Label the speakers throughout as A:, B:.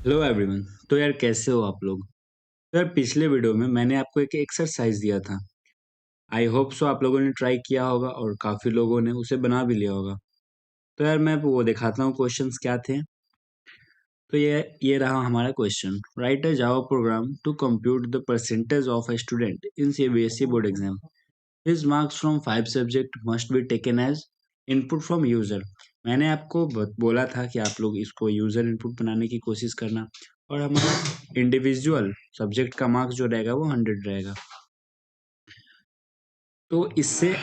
A: Hello everyone. तो यार कैसे हो आप लोग। तो यार पिछले वीडियो में मैंने आपको एक एक्सरसाइज दिया था। आई होप सो आप लोगों ने ट्राई किया होगा और काफ़ी लोगों ने उसे बना भी लिया होगा। तो यार मैं वो दिखाता हूँ क्वेश्चंस क्या थे। तो ये रहा हमारा question. Write a Java program to compute the percentage of a student in CBSE board exam. His marks from 5 subject must be taken as input from user. मैंने आपको बोला था कि आप लोग इसको यूजर इनपुट बनाने की कोशिश करना और हमारा इंडिविजुअल सब्जेक्ट का मार्क्स जो रहेगा वो 100 रहेगा। तो इससे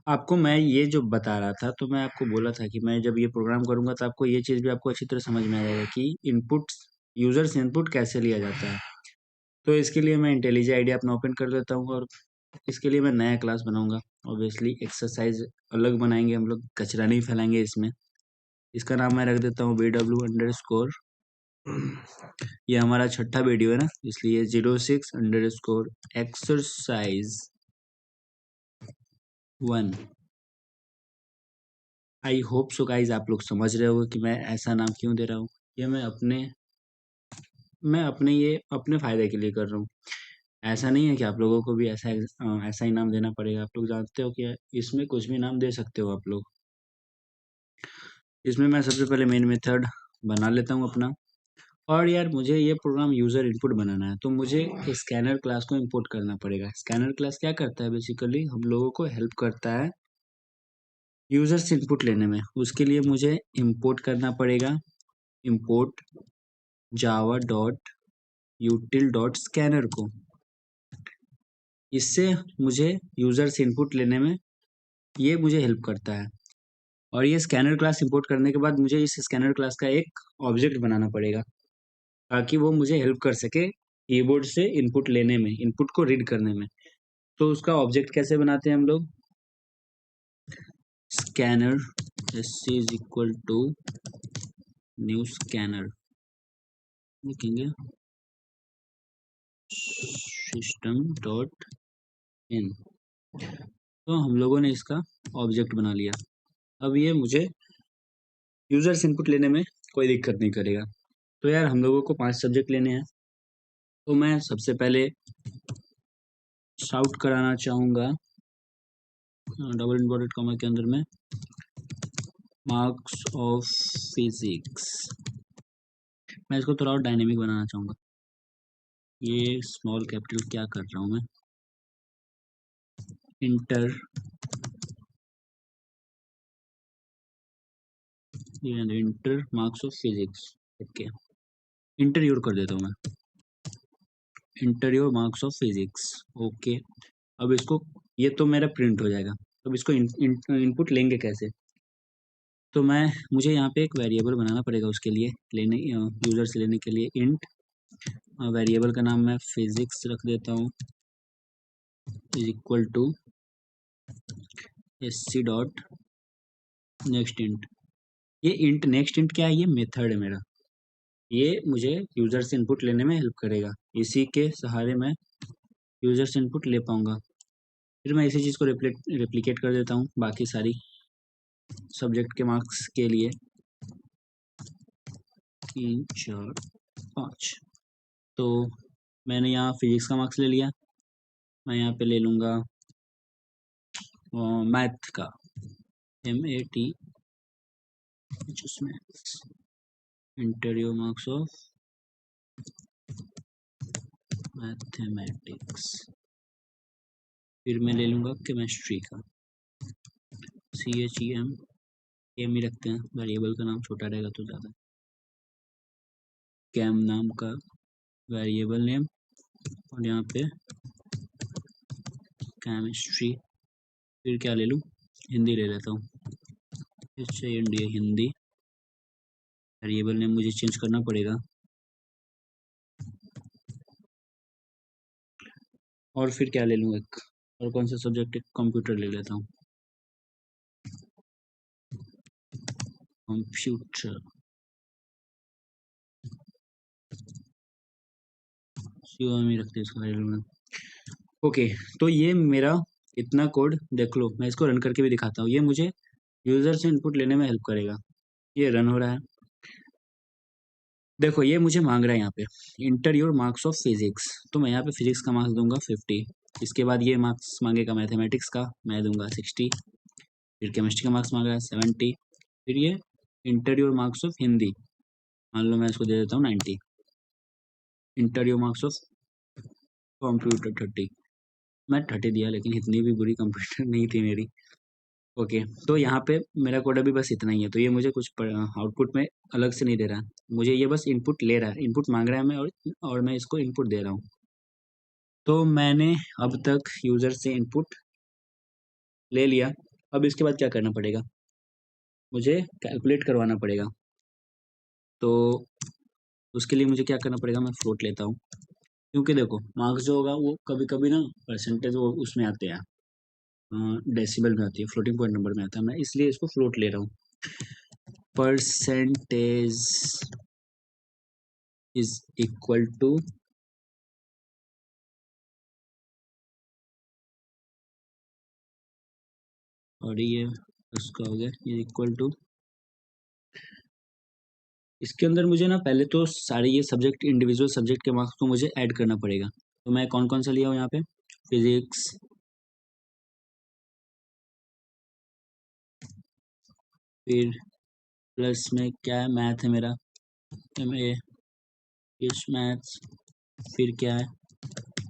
A: आपको मैं ये जो बता रहा था, तो मैं आपको बोला था कि मैं जब ये प्रोग्राम करूंगा तो आपको ये चीज़ भी आपको अच्छी तरह समझ में आ जाएगा कि इनपुट यूजर से इनपुट कैसे लिया जाता है। तो इसके लिए मैं इंटेलिजेंट आईडिया अपना ओपन कर लेता हूँ और इसके लिए मैं नया क्लास बनाऊंगा। ऑब्वियसली एक्सरसाइज अलग बनाएंगे, हम लोग कचरा नहीं फैलाएंगे इसमें। इसका नाम मैं रख देता हूँ BW_। ये हमारा छठा वीडियो है ना, इसलिए 06_exercise 1। I hope so guys आप लोग समझ रहे हो कि मैं ऐसा नाम क्यों दे रहा हूँ। ये मैं अपने ये अपने फायदे के लिए कर रहा हूँ। ऐसा नहीं है कि आप लोगों को भी ऐसा ही नाम देना पड़ेगा। आप लोग जानते हो कि इसमें कुछ भी नाम दे सकते हो आप लोग। इसमें मैं सबसे पहले मेन मेथड बना लेता हूँ अपना। और यार मुझे ये प्रोग्राम यूज़र इनपुट बनाना है, तो मुझे स्कैनर क्लास को इंपोर्ट करना पड़ेगा। स्कैनर क्लास क्या करता है, बेसिकली हम लोगों को हेल्प करता है यूज़र से इनपुट लेने में। उसके लिए मुझे इंपोर्ट करना पड़ेगा इंपोर्ट java.util.scanner को। इससे मुझे यूज़र से इनपुट लेने में ये मुझे हेल्प करता है। और ये स्कैनर क्लास इंपोर्ट करने के बाद मुझे इस स्कैनर क्लास का एक ऑब्जेक्ट बनाना पड़ेगा ताकि वो मुझे हेल्प कर सके कीबोर्ड से इनपुट लेने में, इनपुट को रीड करने में। तो उसका ऑब्जेक्ट कैसे बनाते हैं हम लोग, scanner sc is equal to new scanner लिखेंगे system.in। तो हम लोगों ने इसका ऑब्जेक्ट बना लिया। अब ये मुझे यूजर से इनपुट लेने में कोई दिक्कत नहीं करेगा। तो यार हम लोगों को 5 सब्जेक्ट लेने हैं। तो मैं सबसे पहले शाउट कराना चाहूँगा डबल इन्वर्टेड कॉमा के अंदर में मार्क्स ऑफ फिजिक्स। मैं इसको थोड़ा और डायनेमिक बनाना चाहूँगा। ये स्मॉल कैपिटल क्या कर रहा हूँ मैं, inter marks of physics. Okay, interview कर देता हूँ मैं, interview marks of physics. Okay, अब इसको, ये तो मेरा प्रिंट हो जाएगा। अब इसको इनपुट लेंगे कैसे, तो मुझे यहाँ पे एक वेरिएबल बनाना पड़ेगा उसके लिए, लेने यूज़र से लेने के लिए इंट। वेरिएबल का नाम मैं फिजिक्स रख देता हूँ is equal to sc dot next int. ये इंट नेक्स्ट इंट क्या है, ये मेथड है मेरा। ये मुझे यूज़र से इनपुट लेने में हेल्प करेगा। इसी के सहारे मैं यूज़र से इनपुट ले पाऊँगा। फिर मैं इसी चीज़ को रेप्लिकेट कर देता हूँ बाकी सारी सब्जेक्ट के मार्क्स के लिए। 3 4 5। तो मैंने यहाँ फिजिक्स का मार्क्स ले लिया। मैं यहाँ पे ले लूँगा मैथ का MAT जिसमें इंटरव्यू मार्क्स ऑफ मैथमेटिक्स। फिर मैं ले लूँगा केमिस्ट्री का CHEM। एम ही रखते हैं, वेरिएबल का नाम छोटा रहेगा तो ज़्यादा। कैम नाम का वेरिएबल नेम, और यहाँ पे केमिस्ट्री। फिर क्या ले लूँ, हिंदी ले लेता हूँ, HIND हिंदी। वेरिएबल नेम मुझे चेंज करना पड़ेगा। और फिर क्या ले लूँ, एक और कौन सा सब्जेक्ट, एक कंप्यूटर ले लेता हूँ, कंप्यूटर COM ही रखते हैं इसका वेरिएबल नेम। ओके, तो ये मेरा इतना कोड देख लो। मैं इसको रन करके भी दिखाता हूँ। ये मुझे यूज़र से इनपुट लेने में हेल्प करेगा। ये रन हो रहा है। देखो ये मुझे मांग रहा है यहाँ पे inter your marks of physics, तो मैं यहाँ पे फिजिक्स का मार्क्स दूंगा 50। इसके बाद ये मार्क्स मांगेगा मैथमेटिक्स का, मैं दूंगा 60। फिर केमिस्ट्री का मार्क्स मांग रहा है 70। फिर ये inter your marks of Hindi, मान लो मैं इसको दे देता हूँ 90। Inter your marks of computer 30, मैं 30 दिया, लेकिन इतनी भी बुरी कंप्यूटर नहीं थी मेरी। ओके, तो यहाँ पे मेरा कोड अभी बस इतना ही है, तो ये मुझे कुछ आउटपुट में अलग से नहीं दे रहा है, मुझे ये बस इनपुट ले रहा है, इनपुट मांग रहा है मैं, और मैं इसको इनपुट दे रहा हूँ। तो मैंने अब तक यूज़र से इनपुट ले लिया। अब इसके बाद क्या करना पड़ेगा, मुझे कैलकुलेट करवाना पड़ेगा। तो उसके लिए मुझे क्या करना पड़ेगा, मैं फ्लोट लेता हूँ, क्योंकि देखो मार्क्स जो होगा वो कभी कभी ना परसेंटेज वो उसमें आते हैं, डेसिबल में आती है, फ्लोटिंग पॉइंट नंबर में आता है, मैं इसलिए इसको फ्लोट ले रहा हूँ। परसेंटेज इज इक्वल टू, और ये उसका हो गया, ये इक्वल टू, इसके अंदर मुझे ना पहले तो सारे ये सब्जेक्ट, इंडिविजुअल सब्जेक्ट के मार्क्स को मुझे ऐड करना पड़ेगा। तो मैं कौन कौन सा लिया हूँ यहाँ पे, फिजिक्स, फिर प्लस में क्या है, मैथ है मेरा, एम ए, इस मैथ्स, फिर क्या है,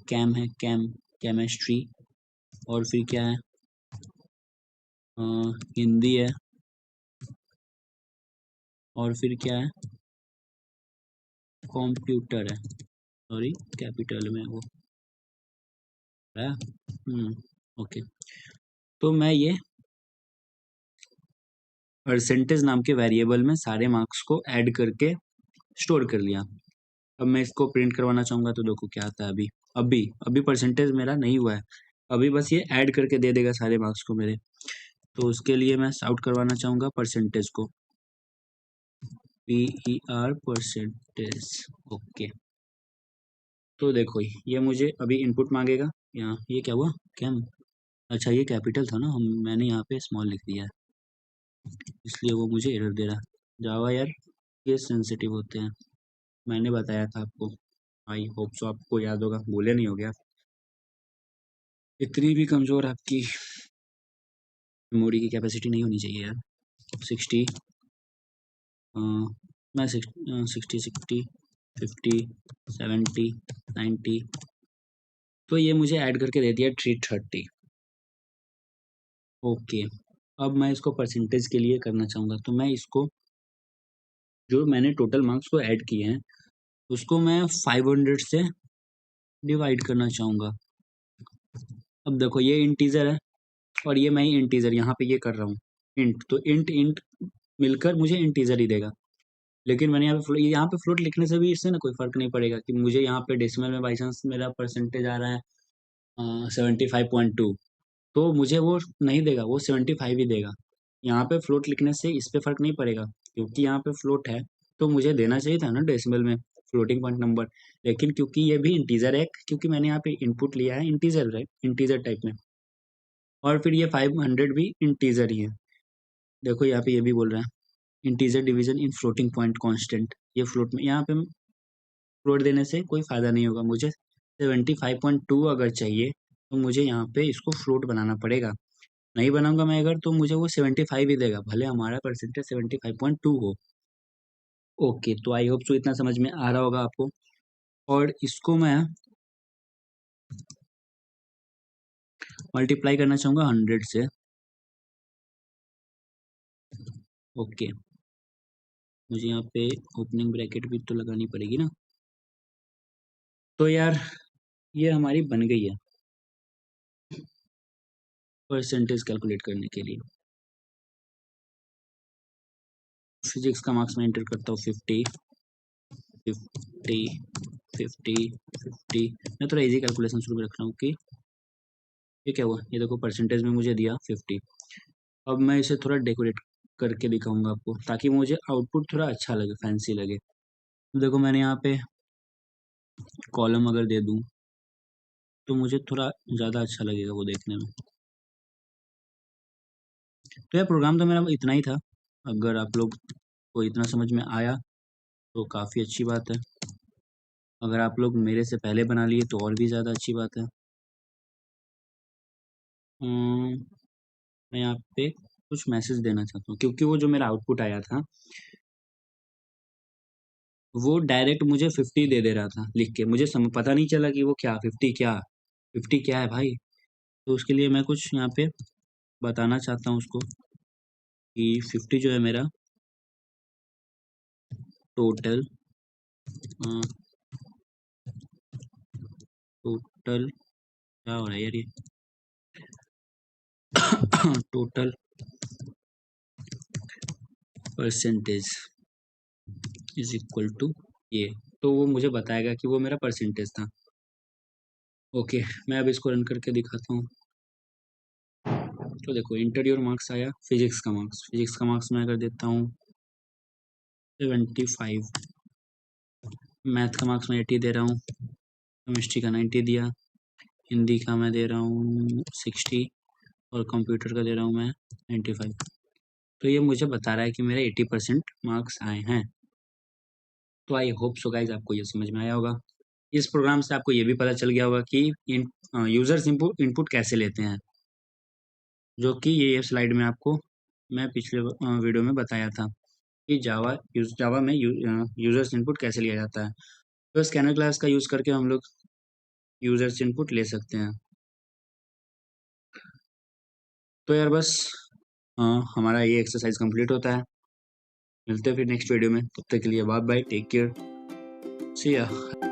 A: कैम है, केमिस्ट्री, और फिर क्या है, हिंदी है, और फिर क्या है, कंप्यूटर है, सॉरी कैपिटल में वो है। ओके, तो मैं ये परसेंटेज नाम के वेरिएबल में सारे मार्क्स को ऐड करके स्टोर कर लिया। अब मैं इसको प्रिंट करवाना चाहूँगा, तो देखो क्या आता है अभी, अभी अभी परसेंटेज मेरा नहीं हुआ है, अभी बस ये ऐड करके दे देगा सारे मार्क्स को मेरे। तो उसके लिए मैं आउट करवाना चाहूँगा परसेंटेज को, PER परसेंटेज। ओके, तो देखो ये मुझे अभी इनपुट मांगेगा, यहाँ ये क्या हुआ, कैम, अच्छा ये कैपिटल था ना, हम मैंने यहाँ पे स्मॉल लिख दिया है, इसलिए वो मुझे एरर दे रहा है। जावा यार ये सेंसिटिव होते हैं, मैंने बताया था आपको, आई होप सो आपको याद होगा, भूले नहीं हो गया। इतनी भी कमज़ोर आपकी मेमोरी की कैपेसिटी नहीं होनी चाहिए यार। 60, मैं 60 50 70 90, तो ये मुझे ऐड करके दे दिया 330। ओके, अब मैं इसको परसेंटेज के लिए करना चाहूँगा, तो मैं इसको जो मैंने टोटल मार्क्स को ऐड किए हैं उसको मैं 500 से डिवाइड करना चाहूँगा। अब देखो ये इंटीजर है, और ये मैं इंटीजर यहाँ पे ये कर रहा हूँ इंट, तो इंट इंट मिलकर मुझे इंटीजर ही देगा। लेकिन मैंने यहाँ पे फ्लोट लिखने से भी इससे ना कोई फर्क नहीं पड़ेगा, कि मुझे यहाँ पे डेसिमल में बाई चांस मेरा परसेंटेज आ रहा है 75.2, तो मुझे वो नहीं देगा, वो 75 ही देगा। यहाँ पे फ्लोट लिखने से इस पे फर्क नहीं पड़ेगा, क्योंकि यहाँ पे फ्लोट है, तो मुझे देना चाहिए था ना डेसिमल में फ्लोटिंग पॉइंट नंबर। लेकिन क्योंकि ये भी इंटीजर है, क्योंकि मैंने यहाँ पे इनपुट लिया है इंटीजर है, इंटीजर टाइप में, और फिर ये 500 भी इंटीजर ही है। देखो यहाँ पे ये भी बोल रहा है integer division in floating point constant, ये फ्लोट में, यहाँ पे फ्लोट देने से कोई फ़ायदा नहीं होगा, मुझे 75.2 अगर चाहिए तो मुझे यहाँ पे इसको फ्लोट बनाना पड़ेगा। नहीं बनाऊंगा मैं अगर, तो मुझे वो 75 ही देगा, भले हमारा परसेंटेज 75.2 हो। ओके, तो आई होप सो इतना समझ में आ रहा होगा आपको, और इसको मैं मल्टीप्लाई करना चाहूँगा 100 से। ओके, मुझे यहाँ पे ओपनिंग ब्रैकेट भी तो लगानी पड़ेगी ना। तो यार ये हमारी बन गई है परसेंटेज कैलकुलेट करने के लिए। फिजिक्स का मार्क्स मैं एंटर करता हूँ 50 50 50 50। मैं थोड़ा इजी कैलकुलेशन शुरू रख रहा हूँ कि ये क्या हुआ, ये देखो परसेंटेज में मुझे दिया 50। अब मैं इसे थोड़ा डेकोरेट करके दिखाऊंगा आपको, ताकि मुझे आउटपुट थोड़ा अच्छा लगे, फैंसी लगे। देखो मैंने यहाँ पे कॉलम अगर दे दूँ तो मुझे थोड़ा ज़्यादा अच्छा लगेगा वो देखने में। तो यह प्रोग्राम तो मेरा इतना ही था, अगर आप लोग को इतना समझ में आया तो काफ़ी अच्छी बात है। अगर आप लोग मेरे से पहले बना लिए तो और भी ज़्यादा अच्छी बात है। मैं यहाँ पे कुछ मैसेज देना चाहता हूँ क्योंकि वो जो मेरा आउटपुट आया था, वो डायरेक्ट मुझे 50 दे रहा था लिख के। मुझे पता नहीं चला कि वो क्या 50 क्या 50 क्या है भाई। तो उसके लिए मैं कुछ यहाँ पे बताना चाहता हूँ उसको कि 50 जो है मेरा टोटल टोटल क्या हो रहा है यार ये total percentage is equal to ये। तो वो मुझे बताएगा कि वो मेरा परसेंटेज था। ओके, मैं अब इसको रन करके दिखाता हूँ। तो देखो इंटर योर मार्क्स आया, फिजिक्स का मार्क्स मैं कर देता हूँ 75, मैथ का मार्क्स मैं 80 दे रहा हूँ, केमिस्ट्री का 90 दिया, हिंदी का मैं दे रहा हूँ 60 और कंप्यूटर का दे रहा हूँ मैं 95। तो ये मुझे बता रहा है कि मेरे 80% मार्क्स आए हैं। तो आई होप सो गाइज आपको ये समझ में आया होगा। इस प्रोग्राम से आपको ये भी पता चल गया होगा कि यूजर्स इनपुट कैसे लेते हैं, जो कि ये स्लाइड में आपको मैं पिछले वीडियो में बताया था कि जावा में यूजर्स इनपुट कैसे लिया जाता है। तो स्कैनर क्लास का यूज़ करके हम लोग यूजर्स इनपुट ले सकते हैं। तो यार बस हमारा ये एक्सरसाइज कंप्लीट होता है। मिलते हैं फिर नेक्स्ट वीडियो में, तब तक के लिए बाय बाय, टेक केयर, सी या।